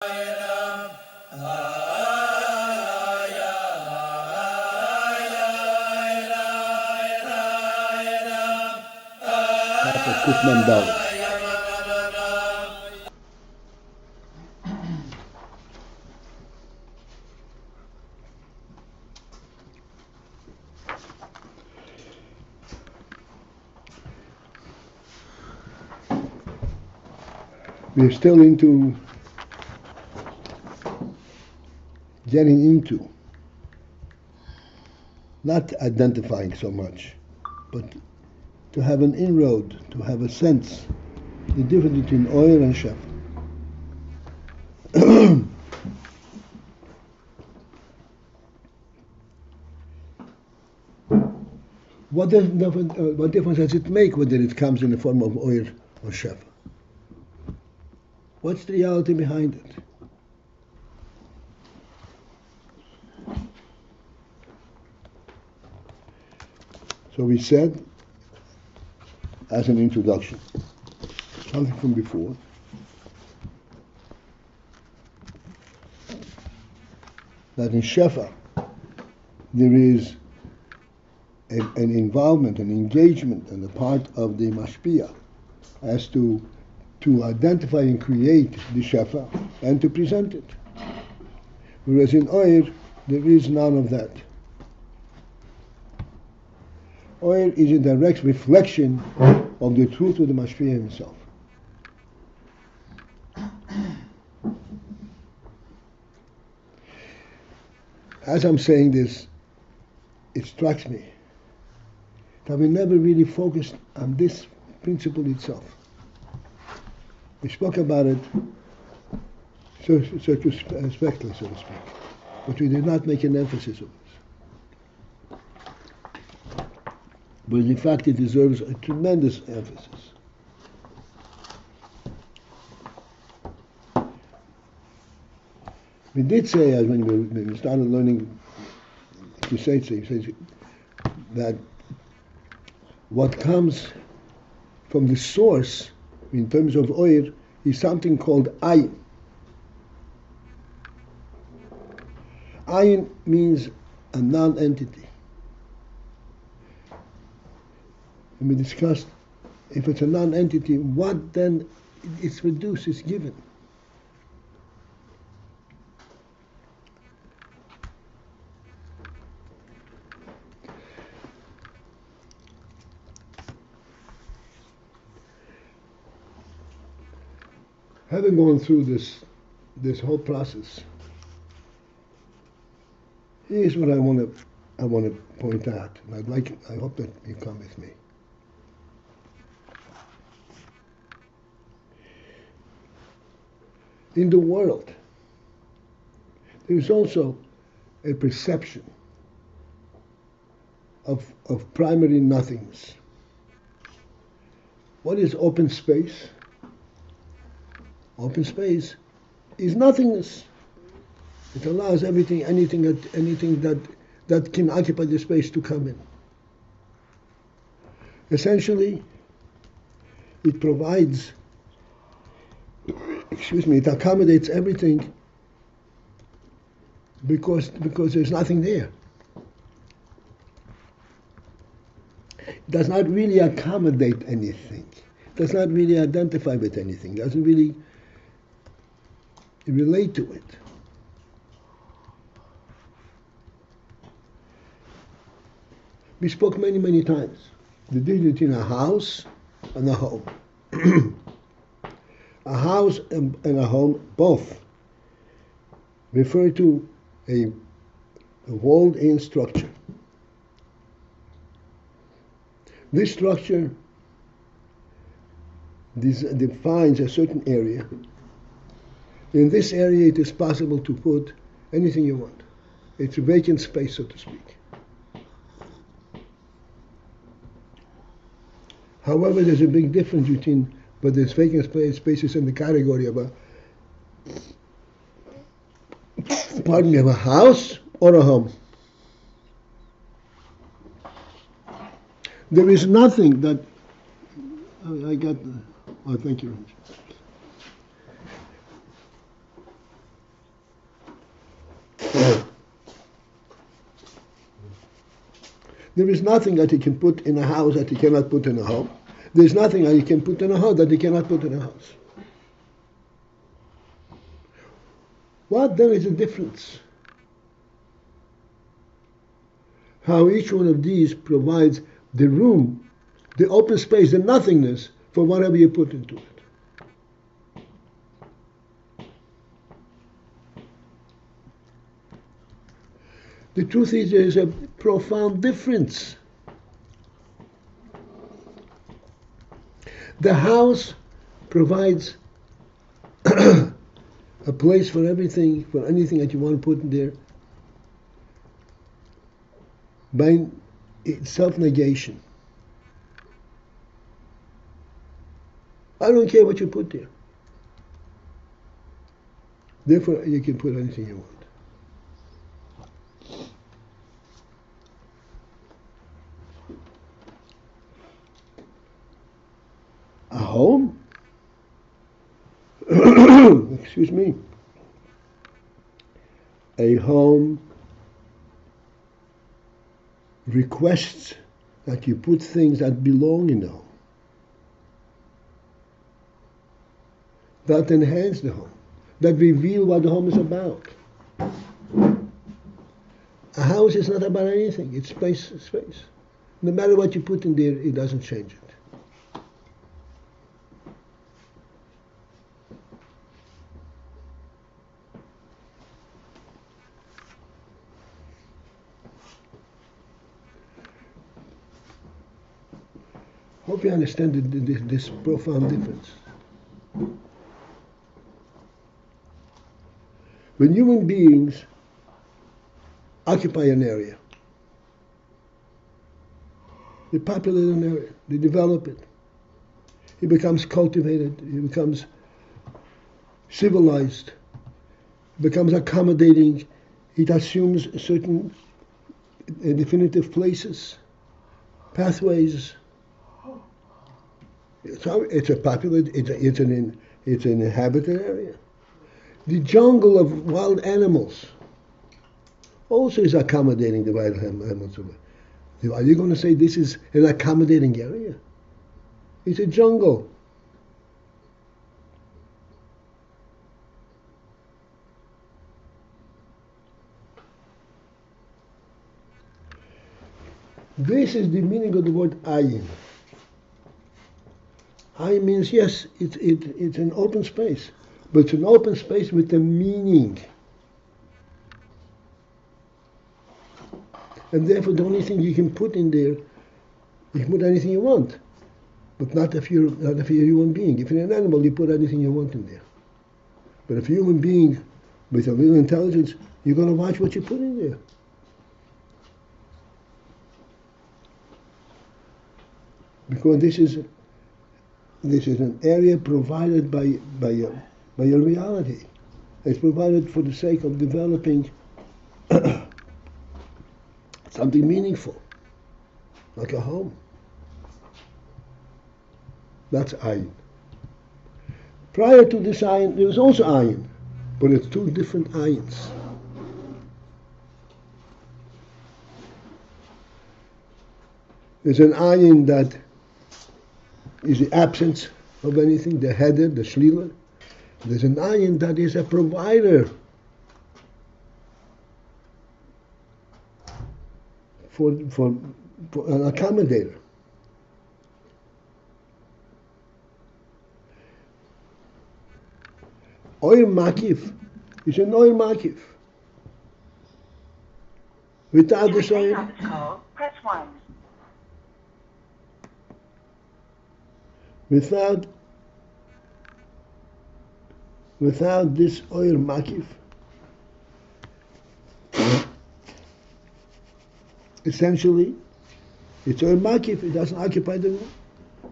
We're still into getting into, not identifying so much, but to have an inroad, to have a sense, the difference between oil and shefa. What difference does it make whether it comes in the form of oil or shefa? What's the reality behind it? So we said, as an introduction, something from before, that in shefa there is an involvement, an engagement on the part of the mashpia as to identify and create the shefa and to present it. Whereas in oil, there is none of that. Oil is a direct reflection of the truth of the mashpia himself. As I'm saying this, it strikes me that we never really focused on this principle itself. We spoke about it circumspectly, so to speak, but we did not make an emphasis of this. But in fact, it deserves a tremendous emphasis. We did say, as when we started learning to say that what comes from the source in terms of oil is something called AYIN. AYIN means a non-entity. And we discussed, if it's a non-entity, what then it's reduced, it's given. Having gone through this whole process, here's what I want to point out, and I hope that you come with me. In the world, there is also a perception of primary nothingness. What is open space? Open space is nothingness. It allows anything that can occupy the space to come in. Essentially, it provides, it accommodates everything because there's nothing there. It does not really accommodate anything. It does not really identify with anything. It doesn't really relate to it. We spoke many, many times the difference between a house and a home. A house and a home both refer to a walled-in structure. This structure defines a certain area. In this area, it is possible to put anything you want. It's a vacant space, so to speak. However, there's a big difference between whether this vacant space is in the category of a house or a home. There is nothing that thank you. There is nothing that you can put in a house that you cannot put in a home. There's nothing that you can put in a home that you cannot put in a house. What then is the difference? How each one of these provides the room, the open space, the nothingness for whatever you put into it. The truth is there is a profound difference. The house provides a place for everything, for anything that you want to put in there, by self-negation. I don't care what you put there. Therefore, you can put anything you want. A home, excuse me, a home requests that you put things that belong in the home, that enhance the home, that reveal what the home is about. A house is not about anything, it's space, space. No matter what you put in there, it doesn't change it. Hope you understand this profound difference. When human beings occupy an area, they populate an area, they develop it, it becomes cultivated, it becomes civilized, it becomes accommodating, it assumes certain definitive places, pathways. It's a populated, it's an inhabited area. The jungle of wild animals also is accommodating the wild animals. Are you going to say this is an accommodating area? It's a jungle. This is the meaning of the word AYIN. AYIN means, yes, it's an open space, but it's an open space with a meaning. And therefore the only thing you can put in there, you can put anything you want, but not if you're a human being. If you're an animal, you put anything you want in there. But if you're a human being with a little intelligence, you're going to watch what you put in there. Because this is an area provided by a reality. It's provided for the sake of developing something meaningful, like a home. That's AYIN. Prior to this AYIN, there was also AYIN, but it's two different AYINs. There's an AYIN that is the absence of anything, the header, the shlila. There's an AYIN that is a provider for an accommodator. Oil makif is an oil makif. Without this oil, press 1. Without this oil makif, essentially, it's oil makif, it doesn't occupy the room.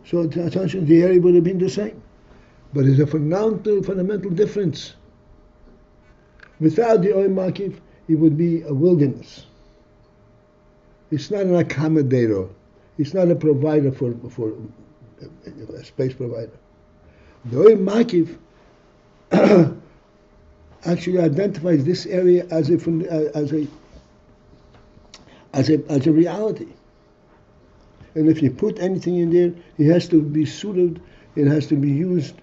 So essentially the area would have been the same. But there's a fundamental difference. Without the oil makif, it would be a wilderness. It's not an accommodator. It's not a provider for a space provider. The oil makif actually identifies this area as a reality. And if you put anything in there, it has to be suited, it has to be used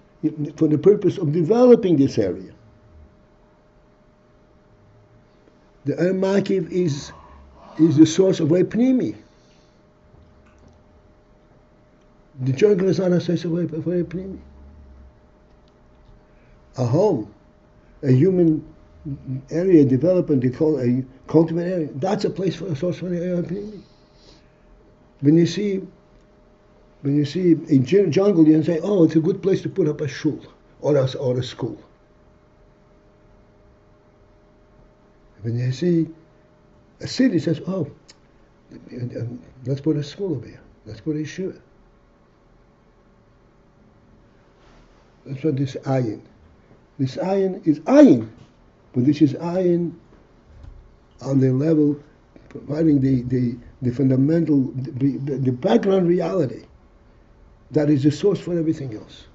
for the purpose of developing this area. The Makiv is the source of Pnimi. The jungle is not a source of Pnimi. A home, a human area development, they call a cultivated area, that's a place for a source of Pnimi. When you see a jungle, you can say, oh, it's a good place to put up a shul or a school. When you see a city, it says, oh, let's put a school over here. Let's put a yeshiva. That's what this AYIN. This AYIN is AYIN, but this is AYIN on the level providing the fundamental, the background reality that is the source for everything else.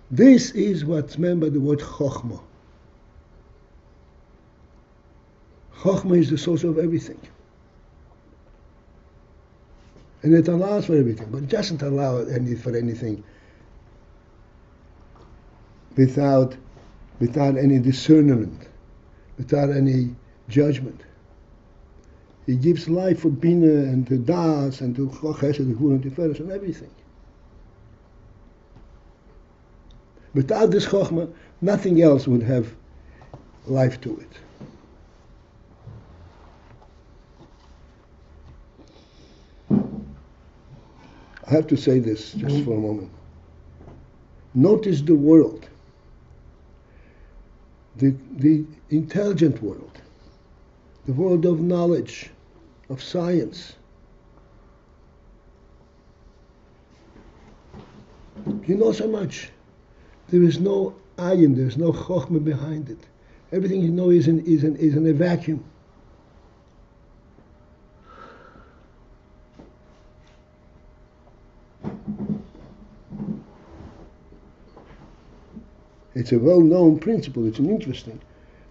This is what's meant by the word Chokhmah. Chokhmah is the source of everything. And it allows for everything, but it doesn't allow for anything without any discernment, without any judgment. He gives life for Bina and to Das and to Chesed and Gvul and Tiferes and everything. Without this Chokhmah, nothing else would have life to it. I have to say this just for a moment. Notice the world, the intelligent world, the world of knowledge, of science. You know so much. There is no ayin, there is no chokhmah behind it. Everything you know is in a vacuum. It's a well-known principle, it's an interesting,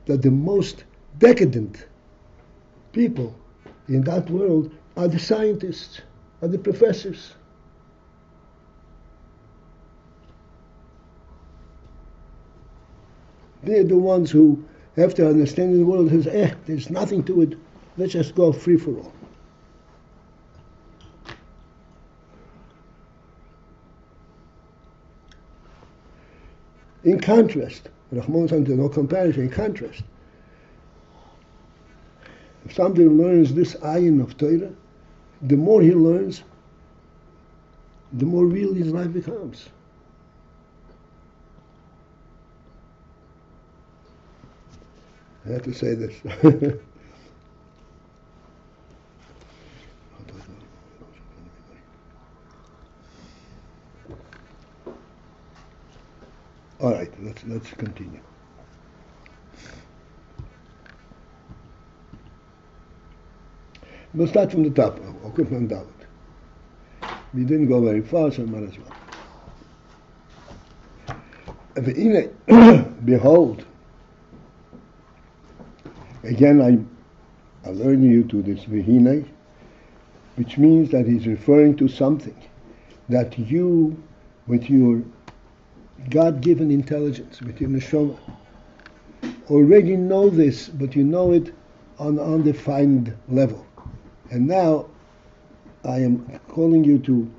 that the most decadent people in that world are the scientists, are the professors. They're the ones who, after understanding the world, says, there's nothing to it, let's just go free for all. In contrast, no comparison, in contrast, if somebody learns this ayin of Torah, the more he learns, the more real his life becomes. I have to say this. All right, let's continue. We'll start from the top. Okay, from David. We didn't go very far, so might as well. Behold, again I learn you to this vehine, which means that he's referring to something that you, with your God-given intelligence, with your neshama, already know this, but you know it on an undefined level. And now I am calling you to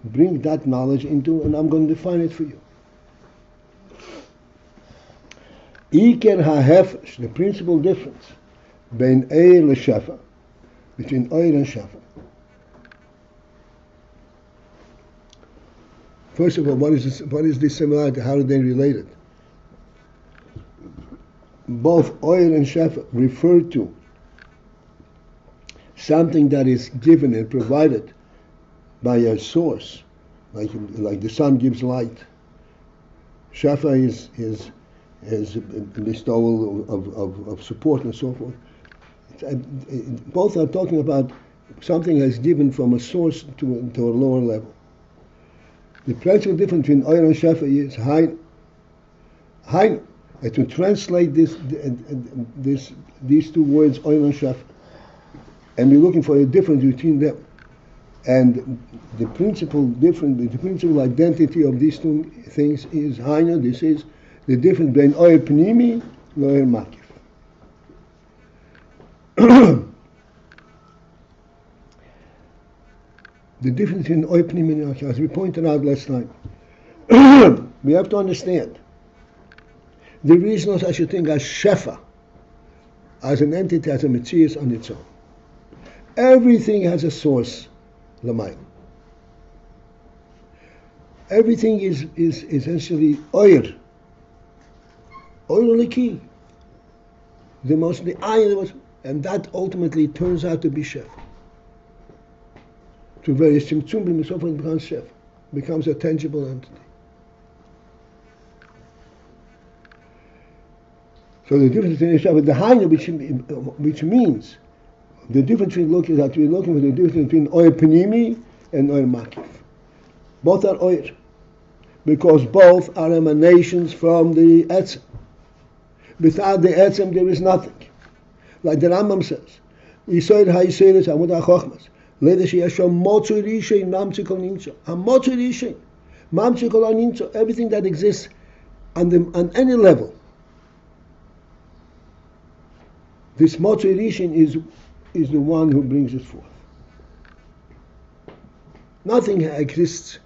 bring that knowledge into, and I'm going to define it for you. Iker ha'hefesh, the principal difference between Eir l'Shafa, between Eir and Shafa. First of all, what is this similarity? How are they related? Both Eir and Shafa refer to something that is given and provided by a source, like the sun gives light. Shafa is bestowal of support and so forth. Both are talking about something that's given from a source to a lower level. The principal difference between Oyer and Shafa is Hain. And to translate these two words, Oyer and Shafa, and we're looking for a difference between them. And the principal difference, the principal identity of these two things is Hainu. This is the difference between Oyer Pnimi and Oyer Makif. The difference between Oyer Pnimi and Oyer Makif, as we pointed out last time, we have to understand there is no such a thing as Shefa, as an entity, as a Metzius on its own. Everything has a source. Lamayim. Everything is essentially oyer. Oyer liki. The ayin, and that ultimately turns out to be shef. To various tzimtzum, it becomes shef, becomes a tangible entity. So the difference between shef and the hainu, which means the difference between we're looking for the difference between oyer pnimi and oyer makif. Both are oyer, because both are emanations from the etzem. Without the etzem, there is nothing. Like the Rambam says, Yisoyer haYisoyeres Amud HaChochmas, Leda sheyesho motzu rishein mamtzi kol nimtzo. Hamotzu rishein mamtzi kol nimtzo. Everything that exists on any level. This motzu rishein is the one who brings it forth. Nothing exists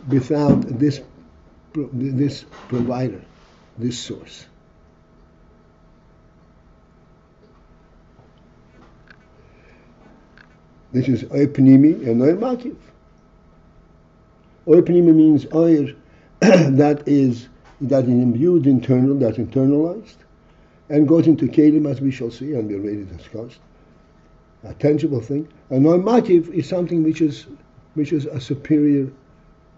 without this provider, this source. This is Oyer Pnimi and Oyer Makif. Oyer Pnimi means Oyer that is imbued internal, that's internalized, and goes into Kelim, as we shall see, and we already discussed, a tangible thing. And Oyer Makif is something which is a superior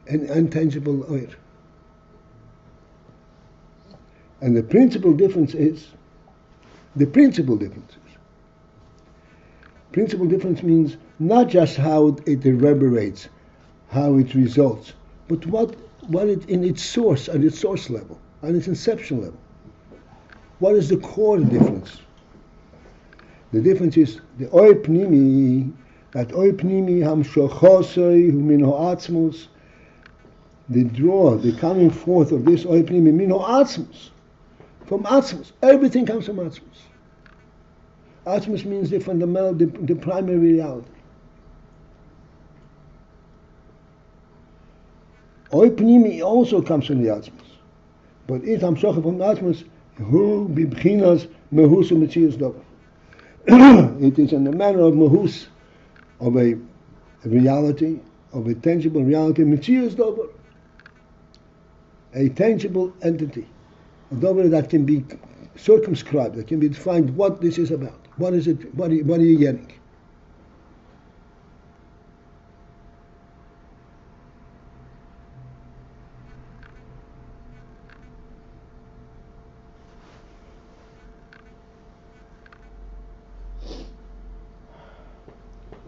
and intangible Oyer. And the principal difference means not just how it reverberates, how it results, but what it in its source, at its source level, at its inception level. What is the core difference? The difference is the Oyer Pnimi, that Oyer Pnimi hamshochosoi min ha'atzmus, the coming forth of this Oyer Pnimi min ha'atzmus, from Atzmus. Everything comes from Atzmus. Atzmus means the fundamental, the primary reality. Oyer Pnimi also comes from the Atzmus, but it hamshocha from Atzmus. Hu bibchinas mehus u'metzius davar. It is in the manner of mehus, of a reality, of a tangible reality, metzius davar, a tangible entity, a davar that can be circumscribed, that can be defined what this is about. What is it? What are you getting?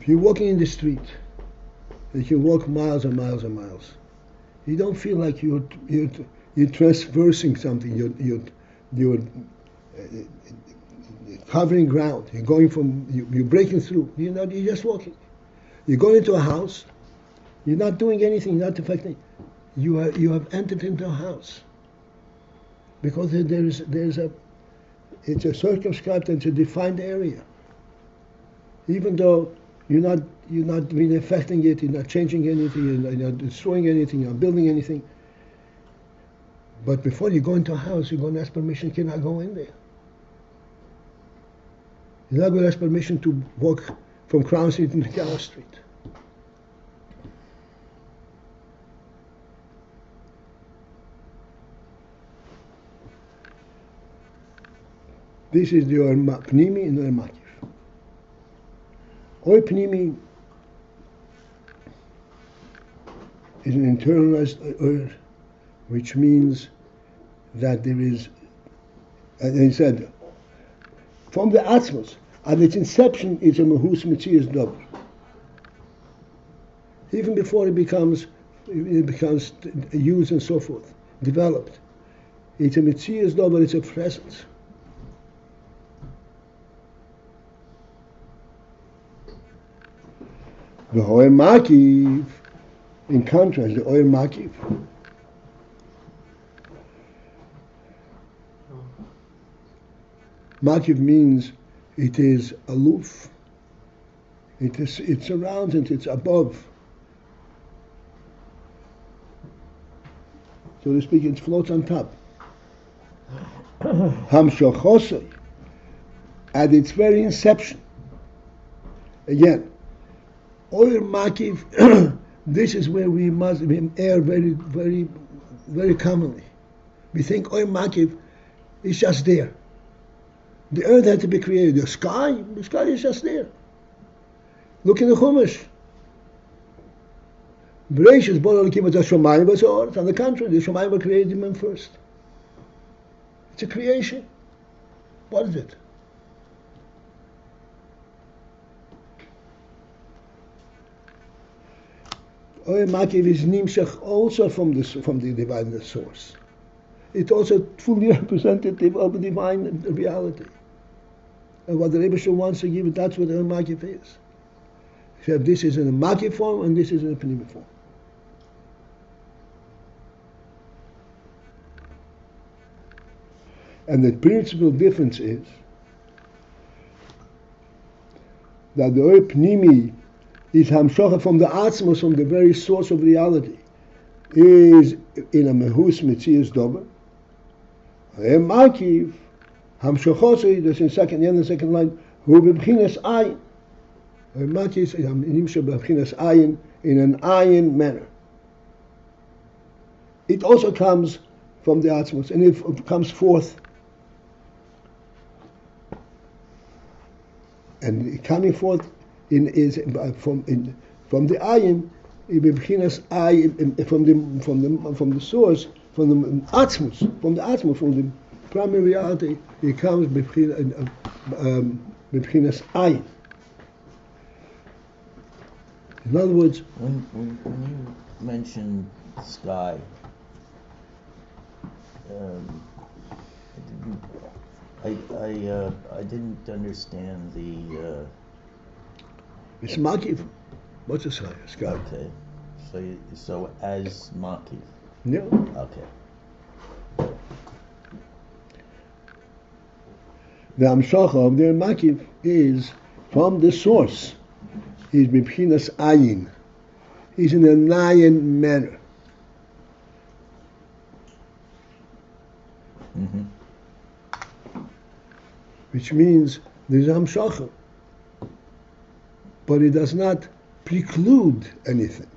If you're walking in the street, you can walk miles and miles and miles. You don't feel like you're traversing something. You're covering ground. You're going you're breaking through. You're just walking. You're going into a house. You're not doing anything. You're not affecting. You have entered into a house because it's a circumscribed and it's a defined area. Even though you're not really affecting it, you're not changing anything, you're not destroying anything, you're not building anything. But before you go into a house, you're going to ask permission, you cannot go in there. You're not going to ask permission to walk from Crown Street into Gallows Street. This is the Oyer Pnimi and Oyer Makif. Oyer Pnimi is an internalized Oyer, which means that there is, and he said, from the Atzmos, at its inception, it's a Mehus Metzius Davar. Even before it becomes used and so forth, developed. It's a Metzius Davar, it's a presence. The Oil Makiv, in contrast, the Oil Makiv. Makiv means it is aloof. It surrounds it, it's above. So to speak, it floats on top. Hamshachosai, at its very inception. Again, Oil Makiv, this is where we must err very, very, very commonly. We think Oil Makiv is just there. The earth had to be created. The sky is just there. Look in the Chumash. Bereshis bora Elokim et hashamayim v'ha'aretz. On the contrary, the Shamayim were created man first. It's a creation. What is it? Oil Makiv is nimshach also from the divine source. It's also fully representative of the divine reality. And what the Rebbe wants to give, that's what Oil Makiv is. So this is in a Makiv form and this is in a Pnimi form. And the principal difference is that the Oil Pnimi is Hamshocha from the Atzmos, from the very source of reality, is in a Mehus Metzias Dober. Oil Makiv, Hamshochosei, that's in the end of the second line, Hu b'bchinas ayin. Oil Makiv is Nimsha b'bchinas ayin, in an ayin manner. It also comes from the Atzmos, and it comes forth. And coming forth from the ayin, from the source, from the atzmus, from the primary reality, it comes b'chinas ayin. In other words, when you mentioned sky, I didn't understand the. It's Makiv. What's a sky? Okay, so as Makiv. Yeah. Okay. The Amshacha of the Makiv is from the source. He's b'chinas ayin. He's in a ayin manner. Mm-hmm. Which means there's Amshacha, but it does not preclude anything.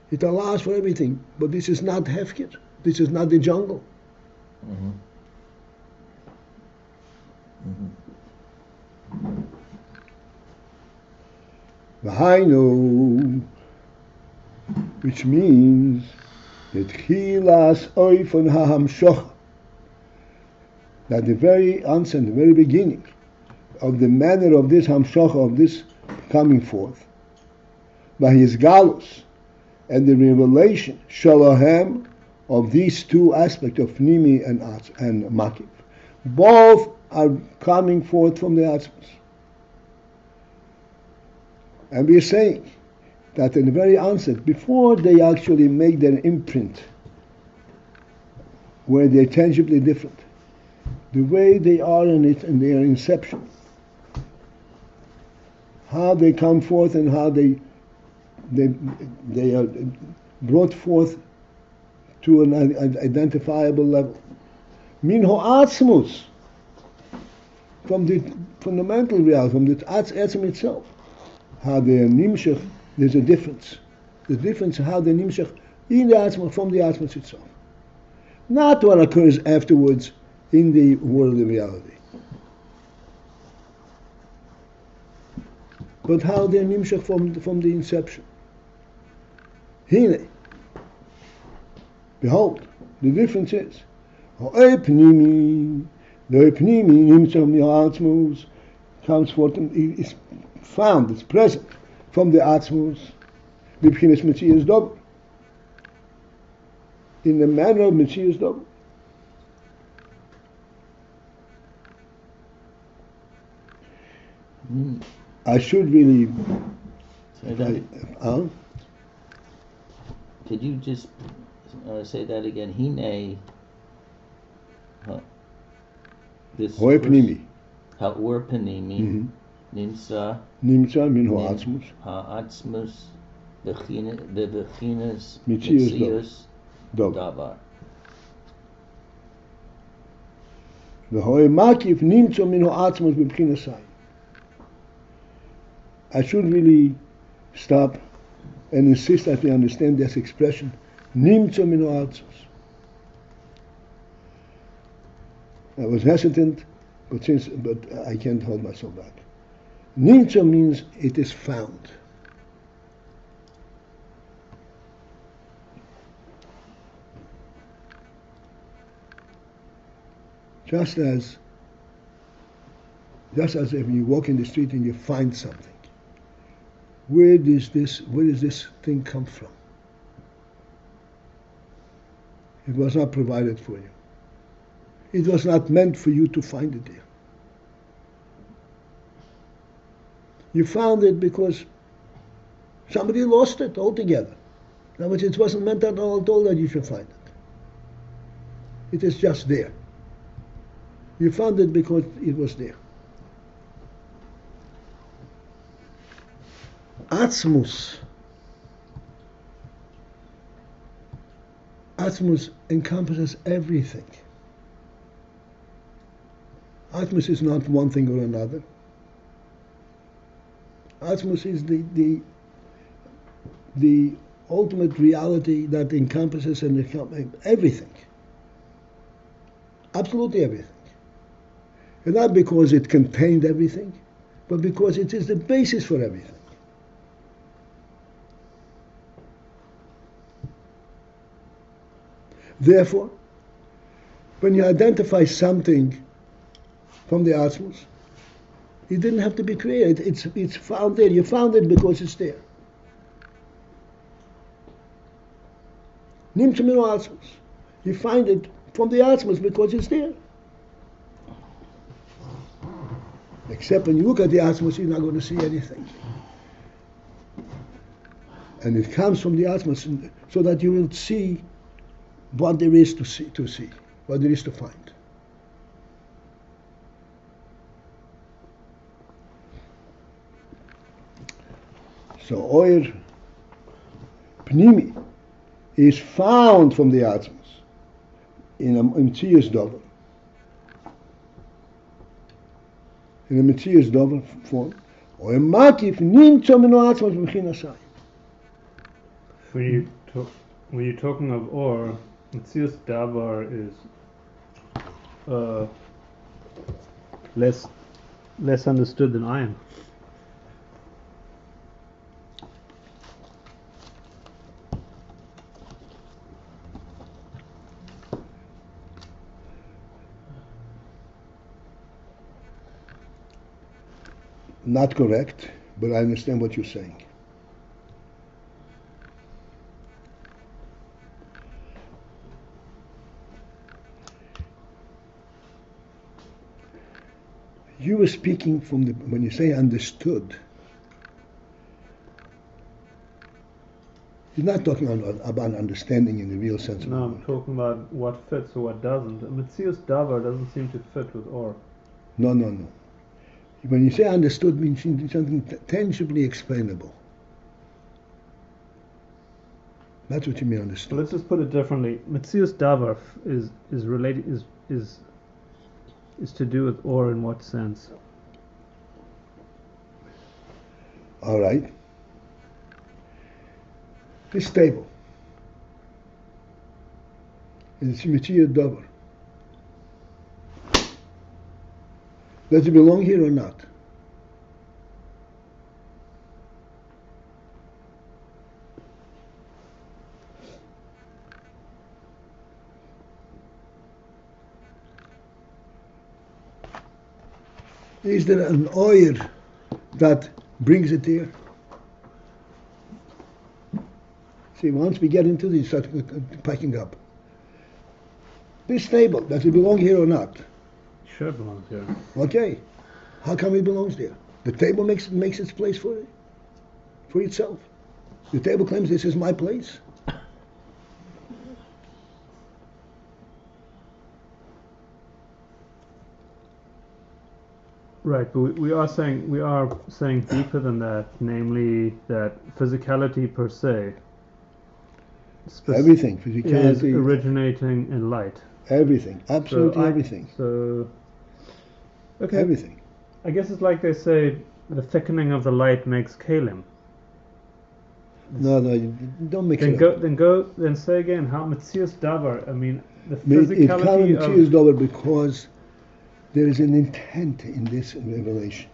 It allows for everything, but this is not Hefker. This is not the jungle. Mm-hmm. Mm-hmm. V'hainu, which means that Chilas Oifon HaHamshocha, that the very answer, the very beginning of the manner of this Hamshocha, of this coming forth, by his galus, and the revelation, Shalahem, of these two aspects of Pnimi and Makiv. Both are coming forth from the Atzmos. And we are saying that in the very onset, before they actually make their imprint, where they're tangibly different, the way they are in it in their inception, how they come forth and how they are brought forth to an identifiable level. Min ha'atzmus, from the fundamental reality, from the atzm itself, how they are nimshach, there's a difference. The difference how they nimshach in the atzma, from the atzmus itself. Not what occurs afterwards in the world of reality, but how they're nimshach from the inception. Hine, behold, the difference is the pnimi nimshach mi'atzmus comes forth and is found, it's present from the atzmus, b'chinas metzias dober, in the manner of metzias dober. I should really. Say that, could you just say that again? Hine. This. Hoi pnimi. Ha'or panimi. Nimsa. Nimsa min ha'atzmus. Ha'atzmus. Bechinas. Mitzius Davar. V'hoi makif nimtzo min ha'atzmus b'bchinas ayin. I should really stop and insist that we understand this expression, nimtzo min ha'atzmus. I was hesitant, but I can't hold myself back. Nimtzo means it is found. Just as if you walk in the street and you find something. Where does this thing come from? It was not provided for you. It was not meant for you to find it there. You found it because somebody lost it altogether. In other words, it wasn't meant at all that you should find it. It is just there. You found it because it was there. Atzmus. Atzmus encompasses everything. Atzmus is not one thing or another. Atzmus is the ultimate reality that encompasses everything. Absolutely everything. And not because it contained everything, but because it is the basis for everything. Therefore, when you identify something from the Atzmus, it didn't have to be created. It's found there. You found it because it's there. Nimtzo min ha'atzmus. You find it from the Atzmus because it's there. Except when you look at the Atzmus, you're not going to see anything. And it comes from the Atzmus so that you will see what there is to see, what there is to find. So Oir Pnimi is found from the Atzmus in a Mitzius Dover. In a Mitzius Dover form. Oir Makif nimtzo min ha'atzmus b'chinas ayin. When you're talking of or, Mitzius Davar is less understood than AYIN. Not correct, but I understand what you're saying. You were speaking from when you say understood, you're not talking about understanding in the real sense of the No, word. I'm talking about what fits or what doesn't. Mitzius Davar doesn't seem to fit with or. No. When you say understood, it means something tangibly explainable. That's what you mean understood. So let's just put it differently. Mitzius Davar is related is to do with or in what sense? All right. This table is Mitzius Dover. Does it belong here or not? Is there an oil that brings it here? See, once we get into this, start packing up. This table, does it belong here or not? Sure belongs here. Okay. How come it belongs there? The table makes its place for itself. The table claims this is my place. Right, but we are saying deeper than that, namely that physicality per se, Everything, is physicality, originating in light. everything, absolutely So everything, okay. everything. I guess it's like they say, the thickening of the light makes kalim. No, you don't mix it up. Then say again how Metzius Davar. I mean, the It can't physicality be of over because there is an intent in this revelation.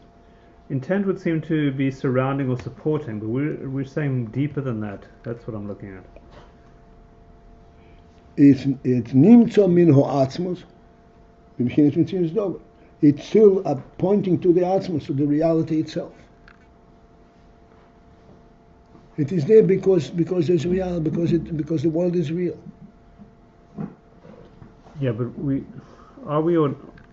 intent would seem to be surrounding or supporting, but we're saying deeper than that. That's what I'm looking at. It's nimtza min ha'atzmos, b'mchinas Metzius Davar. It's still pointing to the atzmos, to the reality itself. It is there because there's reality, because the world is real. Yeah, but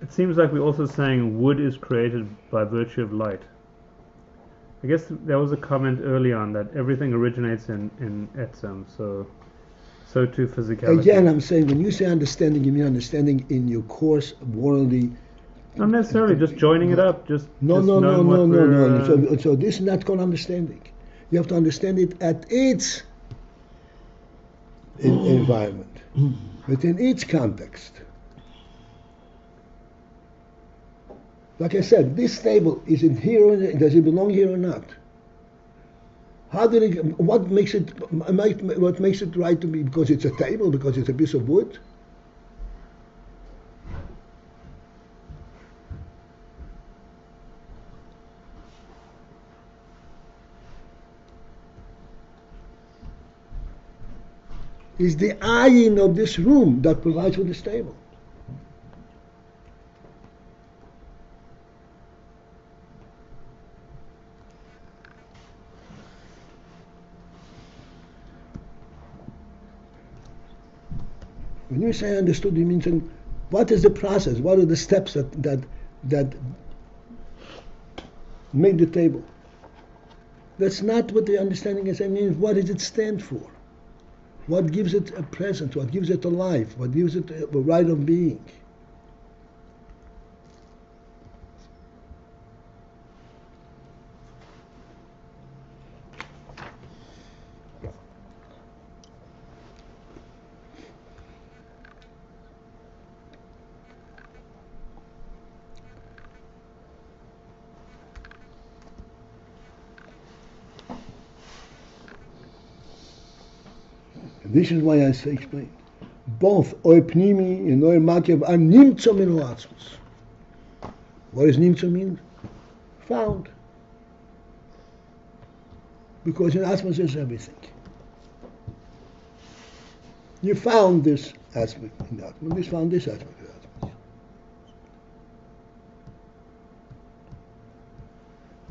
it seems like we're also saying wood is created by virtue of light. I guess there was a comment early on that everything originates in Etzem, so too physicality. Again, I'm saying when you say understanding, you mean understanding in your course of worldly. Not necessarily just joining it up. No. So this is not called understanding. You have to understand it at its environment, within its context. Like I said, this table, is it here or does it belong here or not? What makes it right to me? Because it's a table, because it's a piece of wood? Is the AYIN of this room that provides for this table. When you say understood, you mean what is the process? What are the steps that make the table? That's not what the understanding is. I mean, what does it stand for? What gives it a presence? What gives it a life? What gives it a right of being? This is why I explain. Both Oy Pnimi and Oy Makyav are nimtza min ha'atzmos. What does nimtza mean? Found. Because in Atzmos is everything. You found this aspect in the Atzmos. You found this aspect in the Atzmos.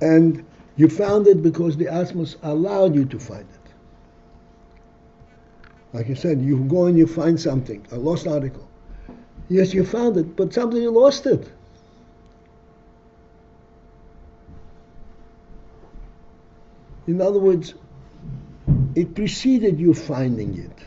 And you found it because the Atzmos allowed you to find it. Like I said, you go and you find something, a lost article. Yes, you found it, but somebody lost it. In other words, it preceded you finding it.